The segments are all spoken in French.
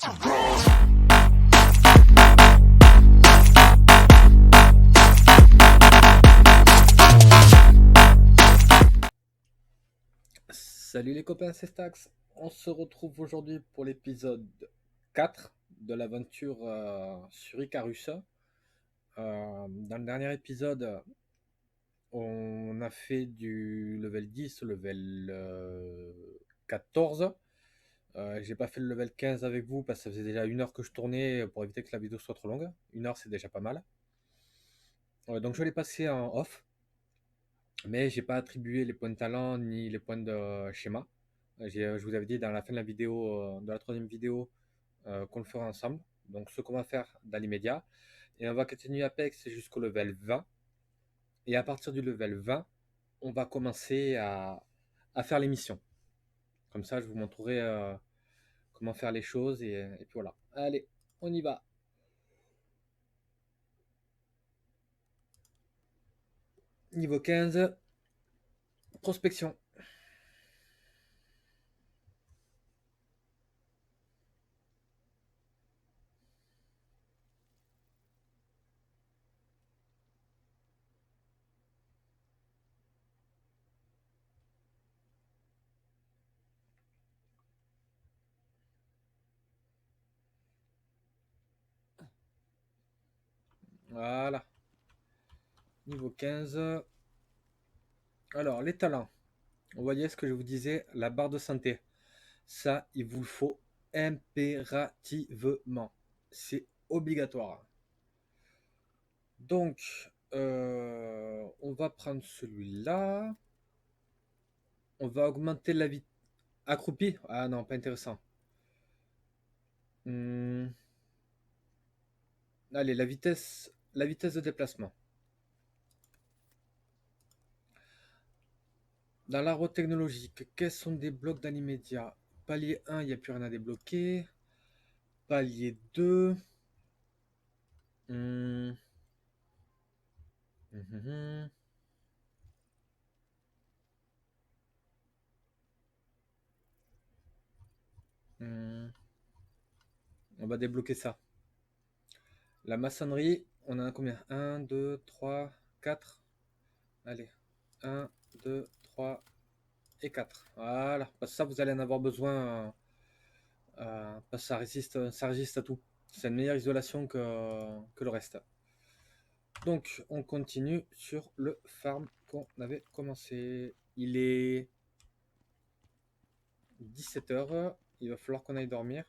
Salut les copains, c'est Stax. On se retrouve aujourd'hui pour l'épisode 4 de l'aventure sur Icarus. Dans le dernier épisode, on a fait du level 10 au level 14. J'ai pas fait le level 15 avec vous parce que ça faisait déjà 1 heure que je tournais pour éviter que la vidéo soit trop longue. 1 heure, c'est déjà pas mal. Donc je l'ai passé en off, mais j'ai pas attribué les points de talent ni les points de schéma. Je vous avais dit dans la fin de la vidéo, de la troisième vidéo, qu'on le fera ensemble. Donc ce qu'on va faire dans l'immédiat. Et on va continuer Apex jusqu'au level 20. Et à partir du level 20, on va commencer à faire les missions. Comme ça, je vous montrerai comment faire les choses. Et puis voilà. Allez, on y va. Niveau 15, prospection. Voilà. Niveau 15. Alors, les talents. Vous voyez ce que je vous disais, la barre de santé. Ça, il vous le faut impérativement. C'est obligatoire. Donc, on va prendre celui-là. On va augmenter la vitesse. Accroupi? Ah non, pas intéressant. Hmm. Allez, la vitesse de déplacement. Dans l'arbre technologique, quels sont des blocs dans l'immédiat? Palier 1, il n'y a plus rien à débloquer. Palier 2. Hmm. Mhm. Hmm. On va débloquer ça. La maçonnerie, on en a combien? 1, 2, 3, 4. Allez. 1, 2, 3 et 4. Voilà. Parce que ça, vous allez en avoir besoin. Parce que ça résiste à tout. C'est une meilleure isolation que le reste. Donc, on continue sur le farm qu'on avait commencé. Il est 17h. Il va falloir qu'on aille dormir.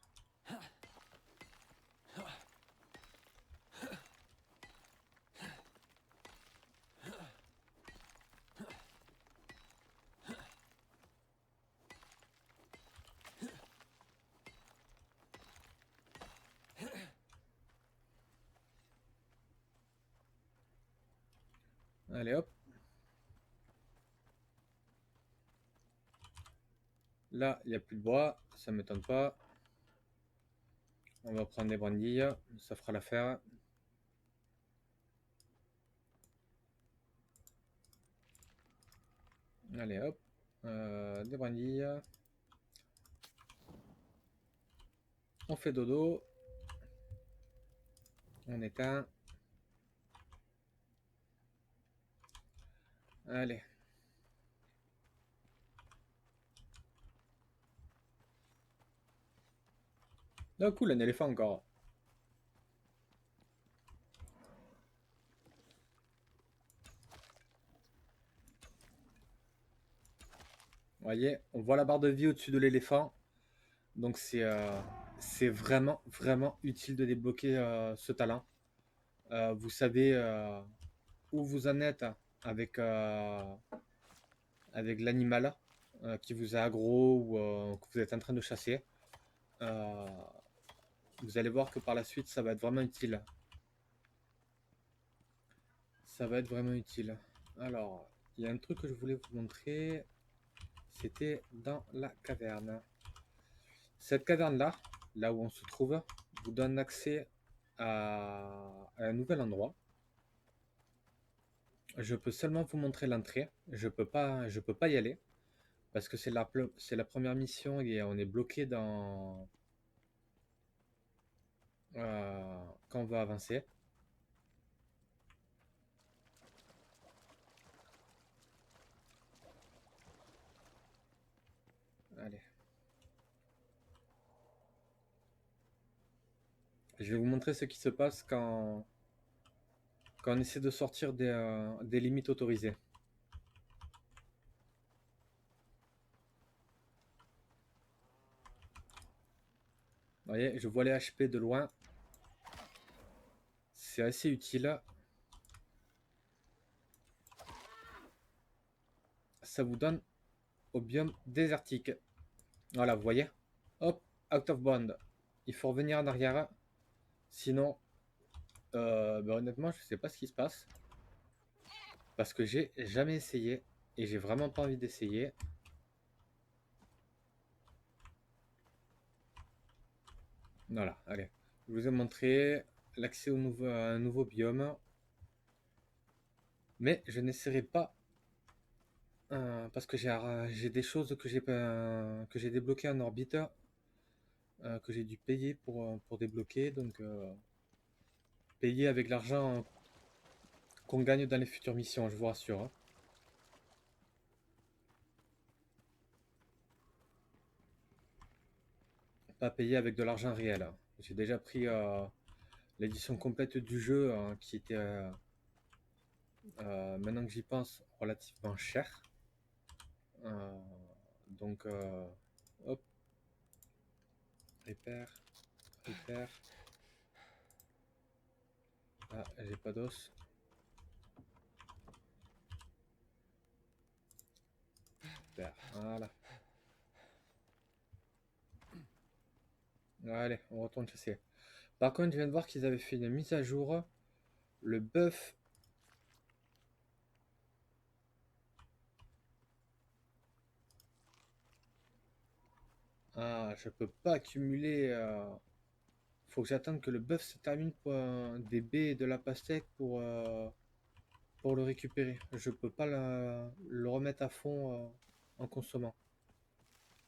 Allez hop. Là, il n'y a plus de bois. Ça ne m'étonne pas. On va prendre des brindilles. Ça fera l'affaire. Allez hop. Des brindilles. On fait dodo. On éteint. Allez. Ah cool, un éléphant encore. Vous voyez, on voit la barre de vie au-dessus de l'éléphant. Donc c'est vraiment, vraiment utile de débloquer ce talent. Vous savez où vous en êtes avec l'animal qui vous a aggro ou que vous êtes en train de chasser. Euh, vous allez voir que par la suite, ça va être vraiment utile. Ça va être vraiment utile. Alors, il y a un truc que je voulais vous montrer. C'était dans la caverne. Cette caverne-là, là où on se trouve, vous donne accès à un nouvel endroit. Je peux seulement vous montrer l'entrée. Je peux pas y aller parce que c'est la première mission et on est bloqué quand on veut avancer. Allez. Je vais vous montrer ce qui se passe quand on essaie de sortir des limites autorisées. Vous voyez, je vois les HP de loin. C'est assez utile. Ça vous donne au biome désertique. Voilà, vous voyez. Hop, out of bound. Il faut revenir en arrière. Sinon, honnêtement, je sais pas ce qui se passe. Parce que j'ai jamais essayé. Et j'ai vraiment pas envie d'essayer. Voilà, allez. Je vous ai montré l'accès à un nouveau biome. Mais je n'essaierai pas parce que j'ai des choses que j'ai débloquées en orbite, que j'ai dû payer pour débloquer. Donc, payer avec l'argent qu'on gagne dans les futures missions, je vous rassure. Hein. Pas payer avec de l'argent réel. Hein. J'ai déjà pris l'édition complète du jeu qui était, maintenant que j'y pense, relativement cher. Euh, donc, hop, repair, repair. Ah, j'ai pas d'os. Super, voilà. Allez, on retourne chasser. Par contre, je viens de voir qu'ils avaient fait une mise à jour. Le buff. Ah, je peux pas accumuler. Faut que j'attende que le buff se termine pour des baies et de la pastèque pour le récupérer. Je peux pas le remettre à fond en consommant.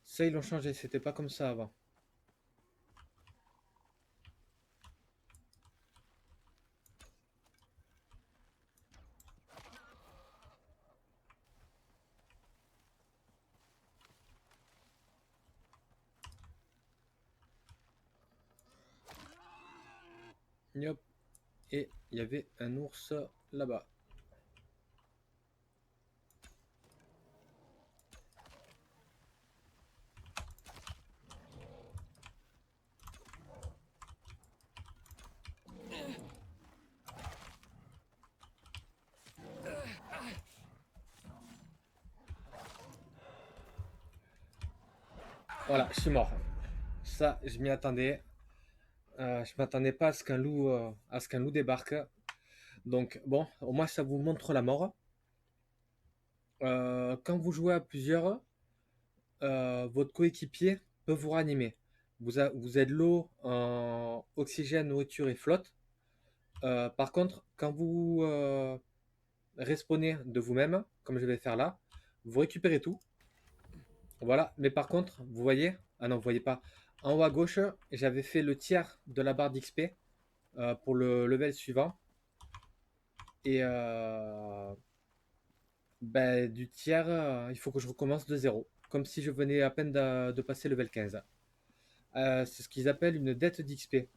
Ça, ils l'ont changé. C'était pas comme ça avant. Yop. Et il y avait un ours là-bas. Voilà, je suis mort. Ça, je m'y attendais. Je m'attendais pas à ce qu'un loup débarque. Donc bon, au moins ça vous montre la mort. Quand vous jouez à plusieurs, votre coéquipier peut vous ranimer. Vous êtes l'eau en oxygène, nourriture et flotte. Par contre, quand vous respawnez de vous-même, comme je vais faire là, vous récupérez tout. Voilà, mais par contre, vous voyez, ah non, vous voyez pas. En haut à gauche, j'avais fait le tiers de la barre d'XP pour le level suivant. Et du tiers, il faut que je recommence de zéro. Comme si je venais à peine de passer level 15. C'est ce qu'ils appellent une dette d'XP.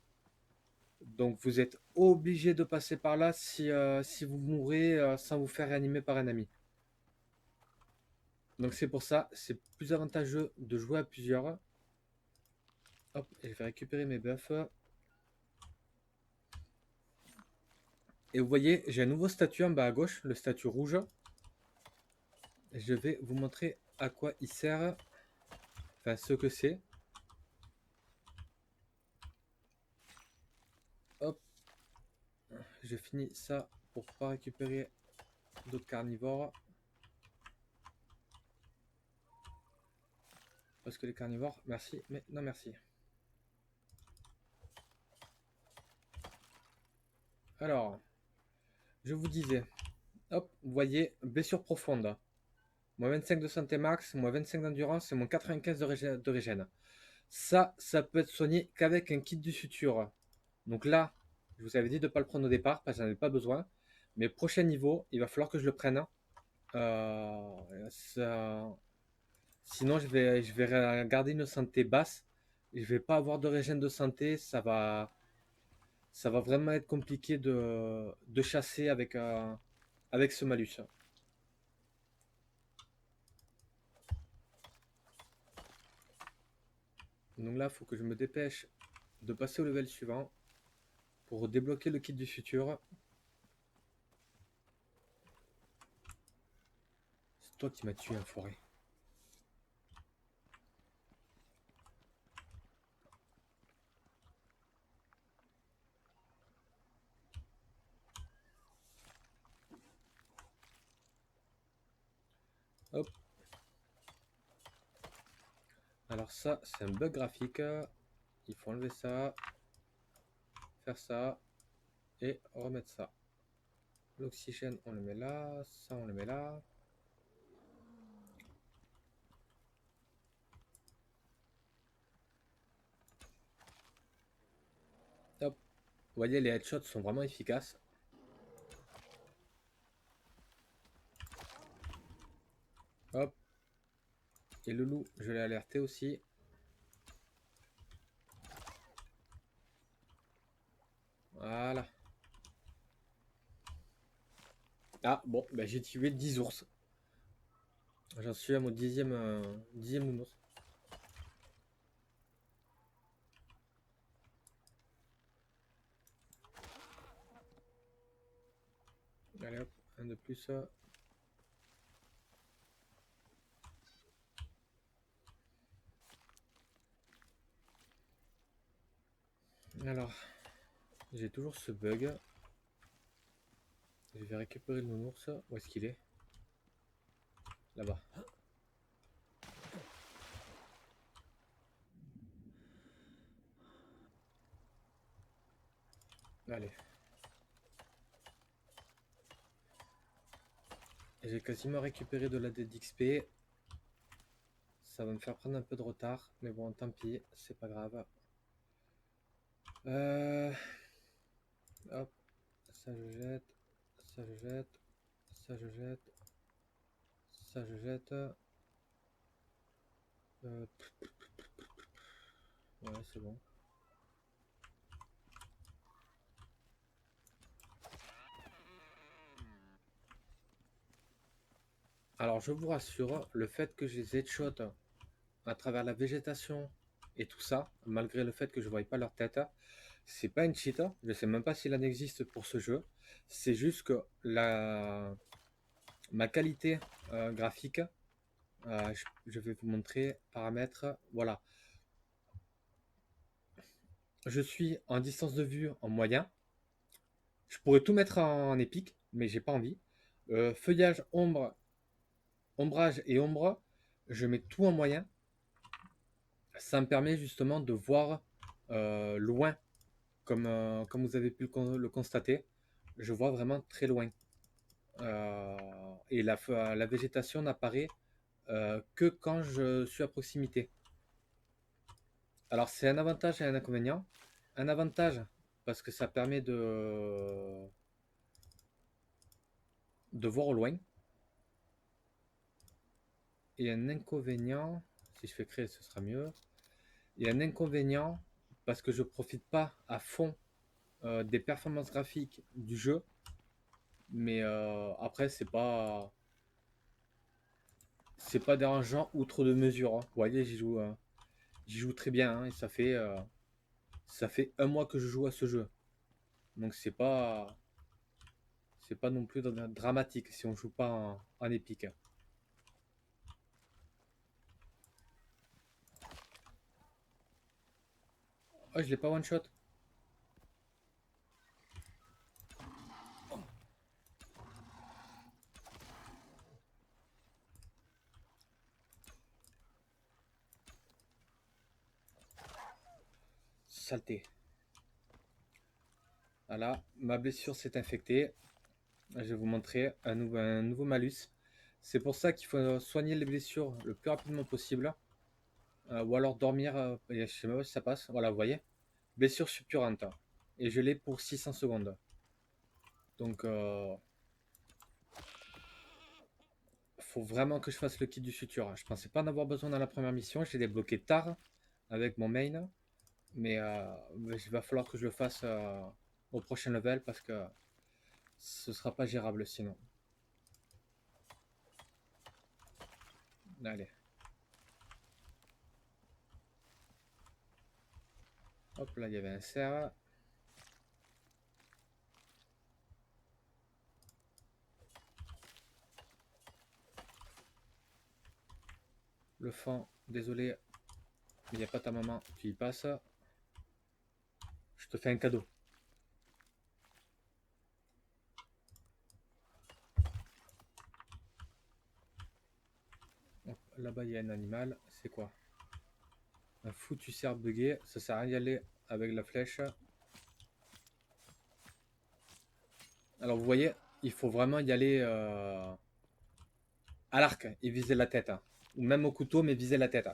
Donc vous êtes obligé de passer par là si vous mourrez sans vous faire réanimer par un ami. Donc c'est pour ça, c'est plus avantageux de jouer à plusieurs. Hop, et je vais récupérer mes buffs. Et vous voyez, j'ai un nouveau statut en bas à gauche, le statut rouge. Je vais vous montrer à quoi il sert. Enfin, ce que c'est. Hop, je finis ça pour pas récupérer d'autres carnivores. Parce que les carnivores, merci, mais non merci. Alors, je vous disais, hop, vous voyez, blessure profonde. Moins 25 de santé max, moins 25 d'endurance et moins 95 de régène. Ça peut être soigné qu'avec un kit du suture. Donc là, je vous avais dit de ne pas le prendre au départ parce que j'en ai pas besoin. Mais prochain niveau, il va falloir que je le prenne. Sinon, je vais garder une santé basse. Je vais pas avoir de régène de santé. Ça va vraiment être compliqué de chasser avec ce malus. Donc là, il faut que je me dépêche de passer au level suivant pour débloquer le kit du futur. C'est toi qui m'as tué, enfoiré. Hop. Alors ça, c'est un bug graphique. Il faut enlever ça, faire ça et remettre ça. L'oxygène, on le met là. Ça, on le met là. Hop. Vous voyez, les headshots sont vraiment efficaces. Hop. Et le loup, je l'ai alerté aussi. Voilà. Ah, bon, ben, j'ai tué 10 ours. J'en suis à mon dixième nounours. Allez hop, un de plus. Alors, j'ai toujours ce bug. Je vais récupérer le nounours. Où est-ce qu'il est? Là-bas. Allez. J'ai quasiment récupéré de la d'XP. Ça va me faire prendre un peu de retard. Mais bon, tant pis, c'est pas grave. Hop. Ça je jette. Ça je jette. Ça je jette. Ça je jette. Ouais, c'est bon. Alors, je vous rassure, le fait que je les headshot à travers la végétation et tout ça, malgré le fait que je ne voyais pas leur tête, c'est pas une cheat. Je sais même pas s'il en existe pour ce jeu. C'est juste que ma qualité graphique, je vais vous montrer paramètres. Voilà. Je suis en distance de vue en moyen. Je pourrais tout mettre en épique, mais j'ai pas envie. Feuillage, ombrage et ombre, je mets tout en moyen. Ça me permet justement de voir loin, comme vous avez pu le constater. Je vois vraiment très loin. Et la végétation n'apparaît que quand je suis à proximité. Alors c'est un avantage et un inconvénient. Un avantage parce que ça permet de voir au loin. Et un inconvénient, si je fais créer ce sera mieux. Et un inconvénient parce que je profite pas à fond des performances graphiques du jeu. Mais après c'est pas dérangeant outre de mesure. Hein. Vous voyez, j'y joue très bien hein, et ça fait un mois que je joue à ce jeu. Donc c'est pas non plus dramatique si on joue pas en épique. Oh, je l'ai pas one shot. Saleté. Voilà, ma blessure s'est infectée. Je vais vous montrer un nouveau malus. C'est pour ça qu'il faut soigner les blessures le plus rapidement possible. Ou alors dormir. Je sais même pas si ça passe. Voilà, vous voyez. Blessure suppurante. et je l'ai pour 600 secondes. Donc, faut vraiment que je fasse le kit du suture. Je pensais pas en avoir besoin dans la première mission. Je l'ai débloqué tard avec mon main. Mais il va falloir que je le fasse au prochain level parce que ce sera pas gérable sinon. Allez. Hop, là il y avait un cerf. Le fond, désolé, il n'y a pas ta maman, tu y passes. Je te fais un cadeau. Là-bas il y a un animal, c'est quoi? Un foutu cerf bugué, ça sert à rien d'y aller avec la flèche. Alors vous voyez, il faut vraiment y aller à l'arc et viser la tête. Ou même au couteau, mais viser la tête.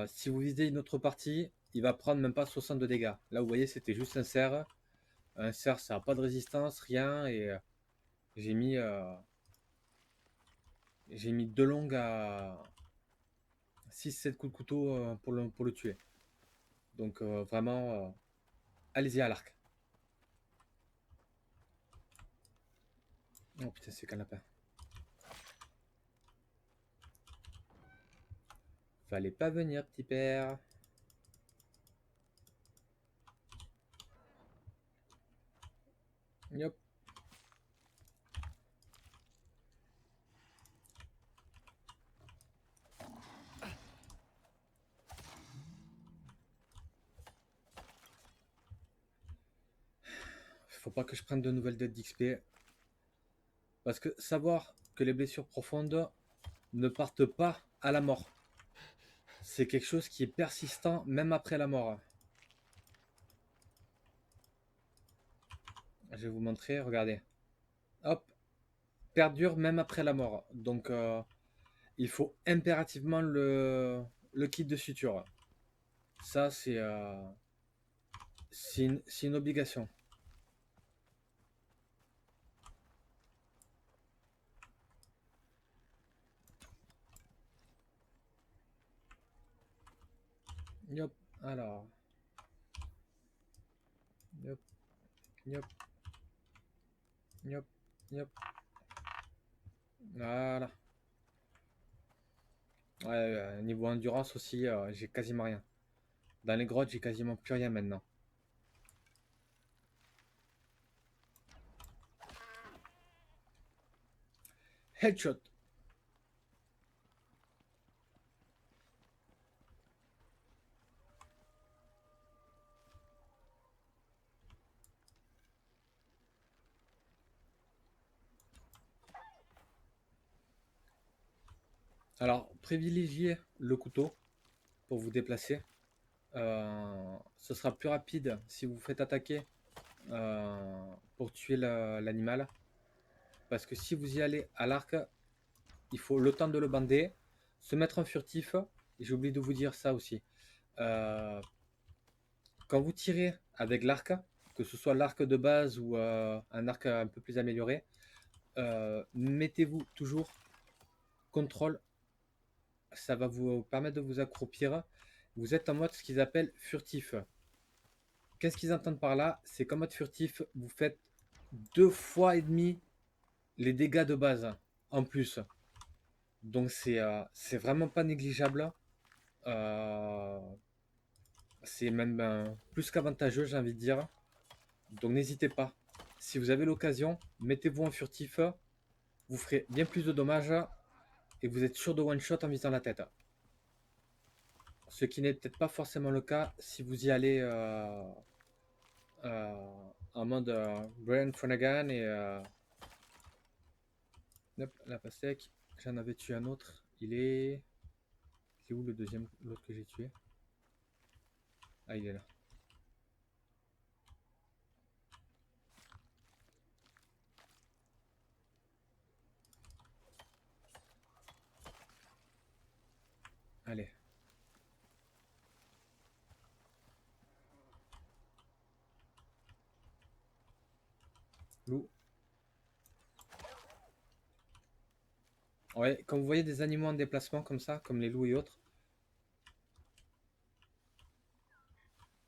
Si vous visez une autre partie, il va prendre même pas 60 de dégâts. Là, vous voyez, c'était juste un cerf. Un cerf, ça n'a pas de résistance, rien. Et j'ai mis, j'ai mis deux longues à 6-7 coups de couteau pour le tuer. Donc vraiment, allez-y à l'arc. Oh putain, c'est canapé. Fallait pas venir, petit père. Yop. Faut pas que je prenne de nouvelles dettes d'XP. Parce que savoir que les blessures profondes ne partent pas à la mort. C'est quelque chose qui est persistant même après la mort. Je vais vous montrer, regardez. Hop, perdure même après la mort. Donc il faut impérativement le kit de suture. Ça c'est une obligation. Yop, alors. Yop, yop, yop, yop. Voilà. Ouais, niveau endurance aussi, j'ai quasiment rien. Dans les grottes, j'ai quasiment plus rien maintenant. Headshot. Alors, privilégiez le couteau pour vous déplacer. Ce sera plus rapide si vous vous faites attaquer pour tuer l'animal. Parce que si vous y allez à l'arc, il faut le temps de le bander, se mettre en furtif. Et j'ai oublié de vous dire ça aussi. Euh, Quand vous tirez avec l'arc, que ce soit l'arc de base ou un arc un peu plus amélioré, mettez-vous toujours contrôle. Ça va vous permettre de vous accroupir. Vous êtes en mode ce qu'ils appellent furtif. Qu'est-ce qu'ils entendent par là? C'est qu'en mode furtif, vous faites 2 fois et demi les dégâts de base en plus. Donc c'est vraiment pas négligeable. Euh, c'est même plus qu'avantageux, j'ai envie de dire. Donc n'hésitez pas. Si vous avez l'occasion, mettez-vous en furtif. Vous ferez bien plus de dommages et vous êtes sûr de one shot en visant la tête. Ce qui n'est peut-être pas forcément le cas si vous y allez en mode Brian Flanagan et hop, la pastèque. J'en avais tué un autre. Il est où le deuxième, l'autre que j'ai tué? Ah, il est là. Allez. Loup. Ouais, quand vous voyez des animaux en déplacement comme ça, comme les loups et autres,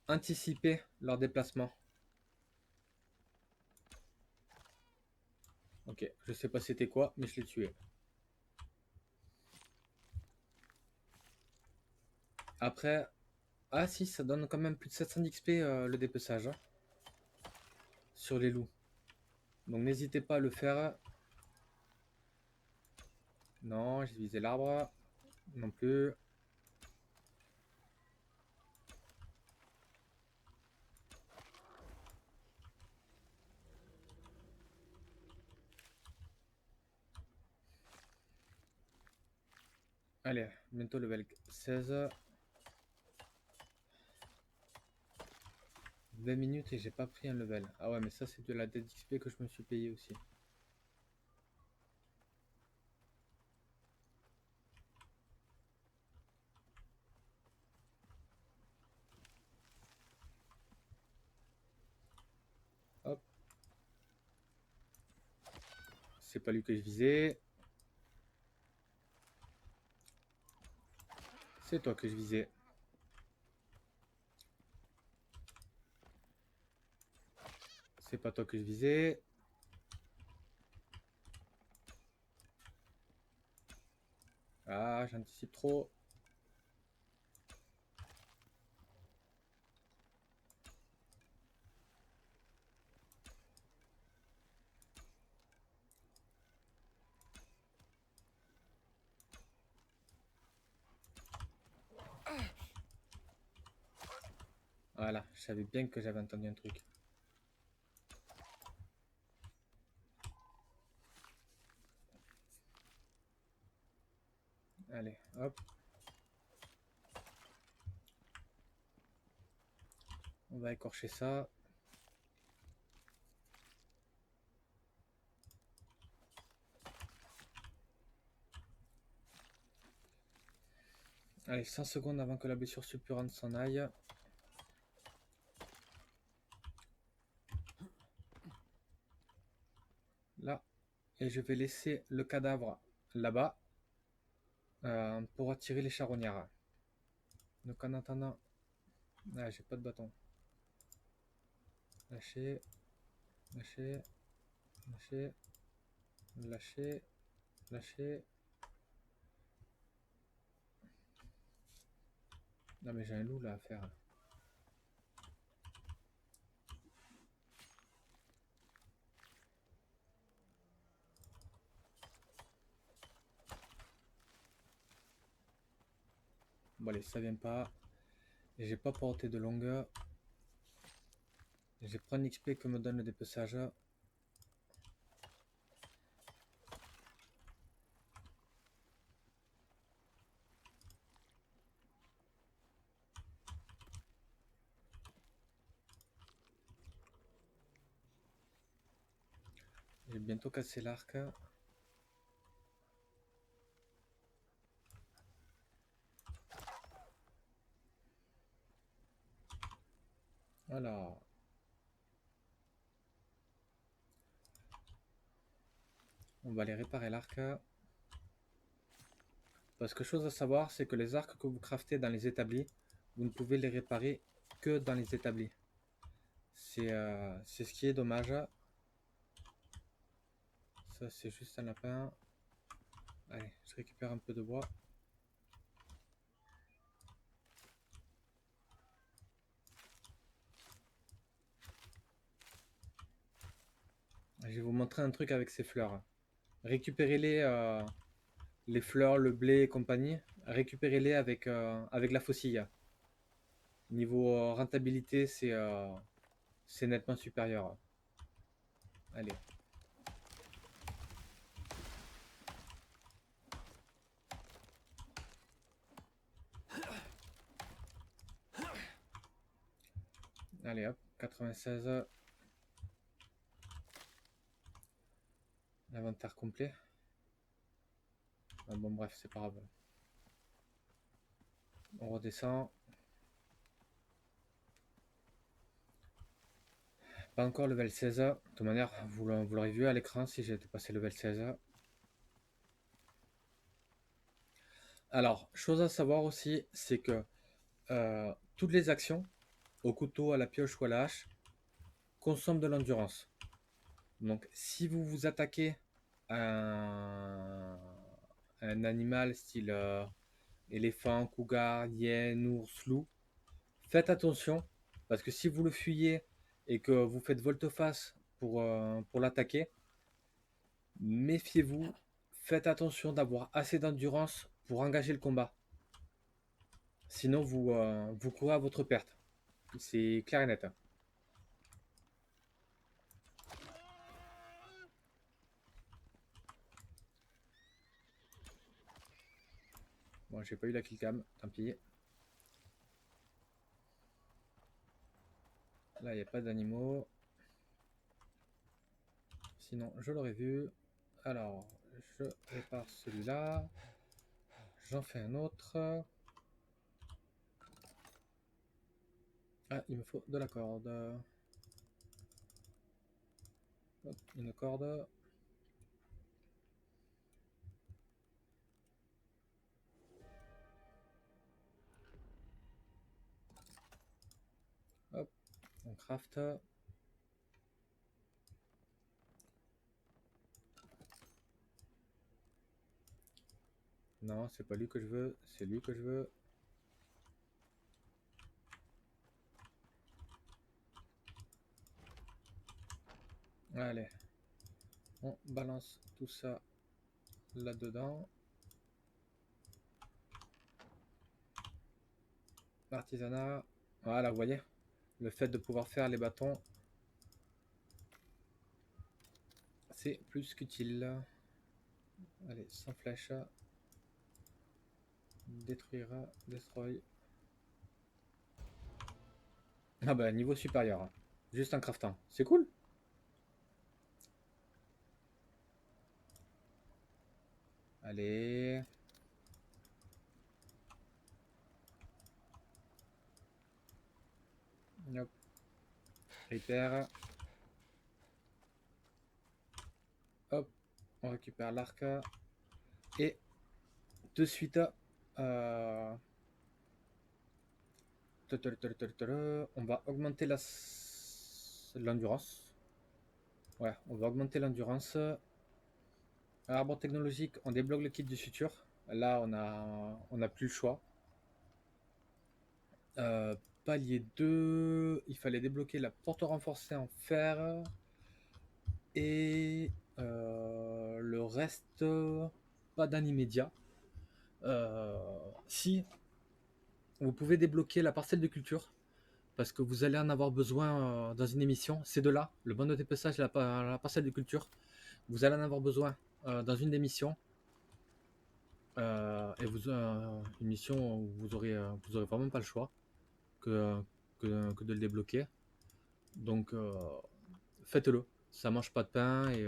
anticipez leur déplacement. Ok, je sais pas c'était quoi, mais je l'ai tué. Après, ah si, ça donne quand même plus de 700 d'XP le dépeçage hein, sur les loups. Donc n'hésitez pas à le faire. Non, j'ai visé l'arbre. Non plus. Allez, bientôt level 16. 20 minutes et j'ai pas pris un level. Ah ouais, mais ça c'est de la dette d'XP que je me suis payé aussi. Hop. C'est pas lui que je visais. C'est toi que je visais. C'est pas toi que je visais. Ah, j'anticipe trop. Voilà, je savais bien que j'avais entendu un truc. Allez, hop. On va écorcher ça. Allez, 100 secondes avant que la blessure suppurante s'en aille. Là. Et je vais laisser le cadavre là-bas pour attirer les charognards. Donc en attendant... Ah, j'ai pas de bâton. Lâchez. Lâchez. Lâchez. Lâchez. Lâchez. Non mais j'ai un loup là à faire. Bon allez, ça vient pas. J'ai pas porté de longueur. Je vais prendre l'XP que me donne le dépeçage. J'ai bientôt cassé l'arc. Voilà. On va aller réparer l'arc. Parce que chose à savoir, c'est que les arcs que vous craftez dans les établis, vous ne pouvez les réparer que dans les établis. C'est ce qui est dommage. Ça c'est juste un lapin. Allez, je récupère un peu de bois. Je vais vous montrer un truc avec ces fleurs. Récupérez-les, les fleurs, le blé et compagnie. Récupérez-les avec la faucille. Niveau rentabilité, c'est nettement supérieur. Allez. Allez hop, 96. L'inventaire complet. Ah, bon bref, c'est pas grave. On redescend. Pas encore level 16. De toute manière, vous l'aurez vu à l'écran si j'étais passé level 16. Alors, chose à savoir aussi, c'est que toutes les actions, au couteau, à la pioche ou à la hache, consomment de l'endurance. Donc, si vous vous attaquez à un animal style éléphant, cougar, hyène, ours, loup, faites attention, parce que si vous le fuyez et que vous faites volte-face pour l'attaquer, méfiez-vous, faites attention d'avoir assez d'endurance pour engager le combat. Sinon, vous courez à votre perte. C'est clair et net. Bon, j'ai pas eu la killcam, tant pis. Là, il n'y a pas d'animaux. Sinon, je l'aurais vu. Alors, je répare celui-là. J'en fais un autre. Ah, il me faut de la corde. Hop, une corde. Hop, on craft. Non, c'est pas lui que je veux, c'est lui que je veux. Allez, on balance tout ça là-dedans. Artisanat. Voilà, vous voyez, le fait de pouvoir faire les bâtons, c'est plus qu'utile. Allez, sans flèche. Détruire, destroy. Ah bah, niveau supérieur. Juste en craftant. C'est cool. Allez. Hop. Repair. Hop. On récupère l'arc. Et de suite, on va augmenter l'endurance. Ouais, on va augmenter l'endurance. Arbre technologique, on débloque le kit du futur. Là, on a plus le choix. Palier 2, il fallait débloquer la porte renforcée en fer. Et le reste, pas d'un immédiat. Si vous pouvez débloquer la parcelle de culture, parce que vous allez en avoir besoin dans une émission. C'est de là, le bon de dépeçage, la parcelle de culture. Vous allez en avoir besoin dans une des missions. Et une mission où vous aurez vraiment pas le choix que de le débloquer. Donc faites-le. Ça mange pas de pain. Et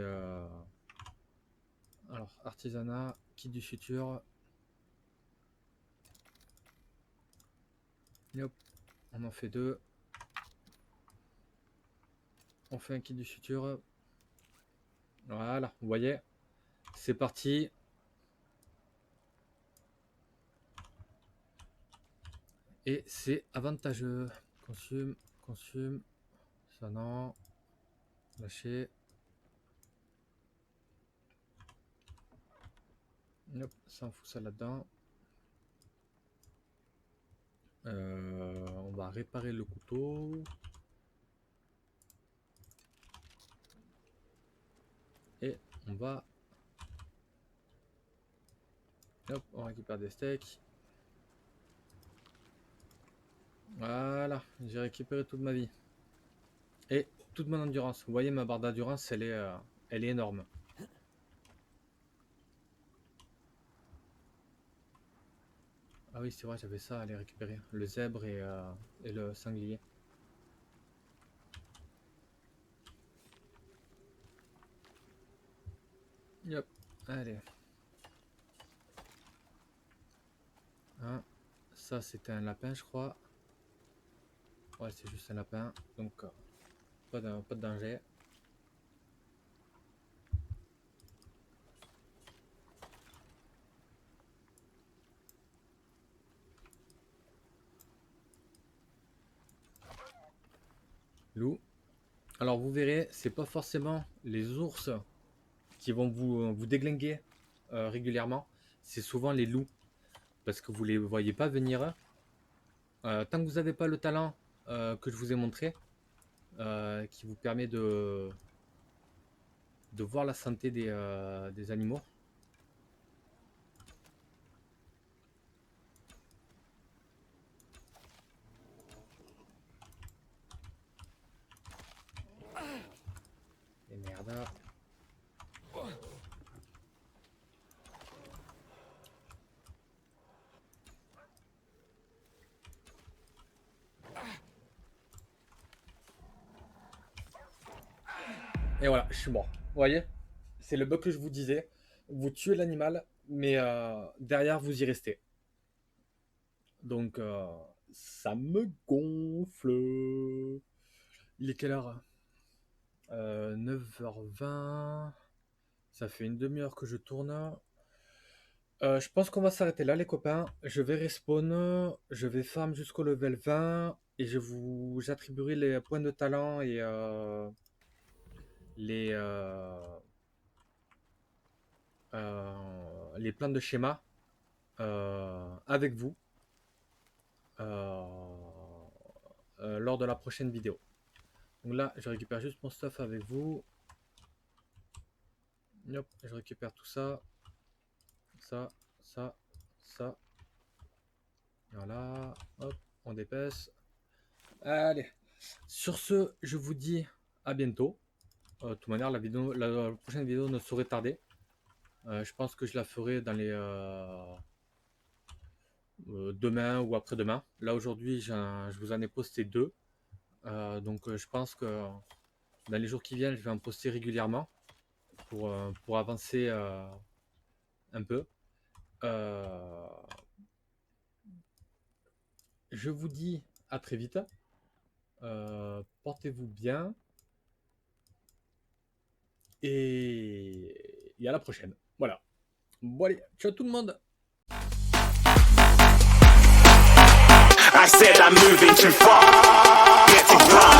alors, artisanat, kit du futur. Hop, on en fait 2. On fait un kit du futur. Voilà, vous voyez, c'est parti. Et c'est avantageux. Consume. Ça non. Lâcher. Hop, ça on fout ça là-dedans. On va réparer le couteau. Et on va... Hop, on récupère des steaks. Voilà, j'ai récupéré toute ma vie. Et toute mon endurance. Vous voyez, ma barre d'endurance, elle est énorme. Ah oui, c'est vrai, j'avais ça à aller récupérer. Le zèbre et le sanglier. Hop, allez. Hein, ça, c'était un lapin, je crois. Ouais, c'est juste un lapin. Donc, Pas de danger. Loup. Alors vous verrez, c'est pas forcément les ours qui vont vous déglinguer régulièrement. C'est souvent les loups. Parce que vous les voyez pas venir. Tant que vous n'avez pas le talent que je vous ai montré, qui vous permet de voir la santé des animaux. Et merde. Et voilà, je suis mort. Vous voyez? C'est le bug que je vous disais. Vous tuez l'animal, mais derrière, vous y restez. Donc, ça me gonfle. Il est quelle heure? 9h20. Ça fait une demi-heure que je tourne. Je pense qu'on va s'arrêter là, les copains. Je vais respawn. Je vais farm jusqu'au level 20. Et j'attribuerai les points de talent et les, les plans de schéma avec vous lors de la prochaine vidéo. Donc là, je récupère juste mon stuff avec vous. Hop, je récupère tout ça. Ça. Voilà. Hop, on dépêche. Allez. Sur ce, je vous dis à bientôt. De toute manière, la prochaine vidéo ne saurait tarder. Je pense que je la ferai dans les demain ou après-demain. Là aujourd'hui, je vous en ai posté 2. Donc je pense que dans les jours qui viennent, je vais en poster régulièrement pour avancer un peu. Je vous dis à très vite. Portez-vous bien. Et à la prochaine. Voilà. Bon allez, ciao tout le monde. I said I'm moving too far. Getting far.